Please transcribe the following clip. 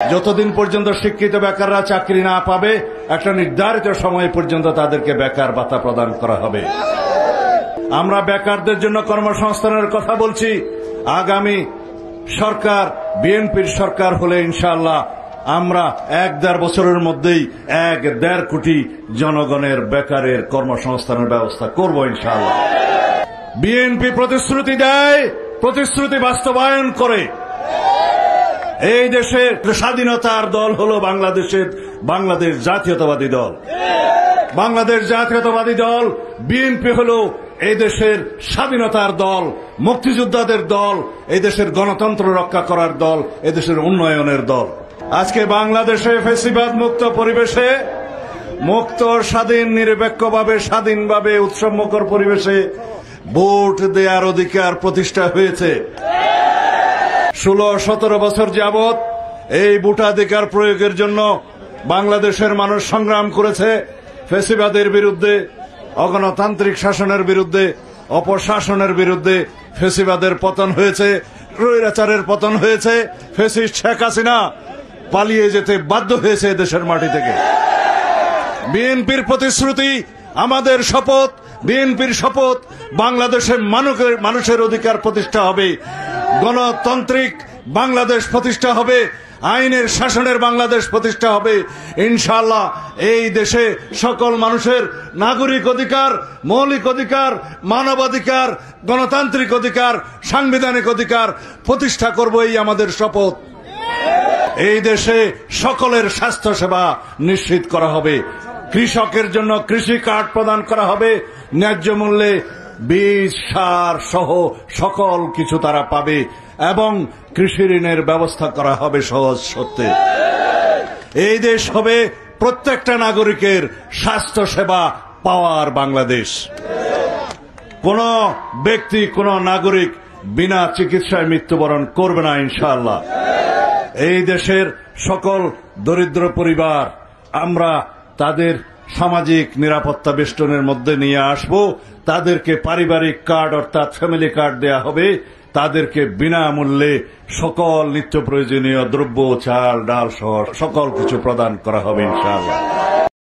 যতদিন পর্যন্ত শিক্ষিত বেকাররা চাকরি না পাবে একটা নির্ধারিত সময় পর্যন্ত তাদেরকে বেকার ভাতা প্রদান করা হবে। আমরা বেকারদের জন্য কর্মসংস্থানের কথা বলছি। আগামী সরকার বিএনপির সরকার হলে ইনশাআল্লাহ আমরা 1-1.5 বছরের মধ্যেই 1-1.5 কোটি জনগণের বেকারের কর্মসংস্থানের ব্যবস্থা করব ইনশাআল্লাহ। বিএনপি প্রতিশ্রুতি দেয়, প্রতিশ্রুতি বাস্তবায়ন করে। এই দেশের স্বাধীনতার দল হলো বাংলাদেশ জাতীয়তাবাদী দল। বাংলাদেশ জাতীয়তাবাদী দল বিএনপি হলো এই দেশের স্বাধীনতার দল, মুক্তিযোদ্ধাদের দল, এই দেশের গণতন্ত্র রক্ষা করার দল, এই দেশের উন্নয়নের দল। আজকে বাংলাদেশে ফ্যাসিবাদ মুক্ত পরিবেশে, মুক্ত স্বাধীন নিরপেক্ষভাবে স্বাধীনভাবে উৎসবমুখর পরিবেশে ভোট দেওয়ার অধিকার প্রতিষ্ঠা হয়েছে। 16-17 বছর যাবৎ এই ভোটাধিকার প্রয়োগের জন্য বাংলাদেশের মানুষ সংগ্রাম করেছে। ফ্যাসিবাদের বিরুদ্ধে, অগণতান্ত্রিক শাসনের বিরুদ্ধে, অপশাসনের বিরুদ্ধে। ফ্যাসিবাদের পতন হয়েছে, স্বৈরাচারের পতন হয়েছে। ফ্যাসিস্ট শেখ হাসিনা পালিয়ে যেতে বাধ্য হয়েছে দেশের মাটি থেকে। বিএনপির প্রতিশ্রুতি, আমাদের শপথ, বিএনপির শপথ, বাংলাদেশের মানুষের অধিকার প্রতিষ্ঠা হবে, গণতান্ত্রিক বাংলাদেশ প্রতিষ্ঠা হবে, আইনের শাসনের বাংলাদেশ প্রতিষ্ঠা হবে ইনশাআল্লাহ। এই দেশে সকল মানুষের নাগরিক অধিকার, মৌলিক অধিকার, মানবাধিকার, গণতান্ত্রিক অধিকার, সাংবিধানিক অধিকার প্রতিষ্ঠা করব, এই আমাদের শপথ। এই দেশে সকলের স্বাস্থ্য সেবা নিশ্চিত করা হবে। কৃষকের জন্য কৃষি কার্ড প্রদান করা হবে, ন্যায্য মূল্যে বীজ, সার সহ সকল কিছু তারা পাবে এবং কৃষি ঋণের ব্যবস্থা করা হবে সহজ শর্তে। এই দেশ হবে প্রত্যেকটা নাগরিকের স্বাস্থ্য সেবা পাওয়ার বাংলাদেশ। কোন ব্যক্তি, কোন নাগরিক বিনা চিকিৎসায় মৃত্যুবরণ করবে না ইনশাআল্লাহ। এই দেশের সকল দরিদ্র পরিবার আমরা তাদের সামাজিক নিরাপত্তা বেষ্টনের মধ্যে নিয়ে আসব। তাদেরকে পারিবারিক কার্ড অর্থাৎ ফ্যামিলি কার্ড দেয়া হবে। তাদেরকে বিনামূল্যে সকল নিত্য প্রয়োজনীয় দ্রব্য, চাল, ডাল সহ সকল কিছু প্রদান করা হবে ইনশাআল্লাহ।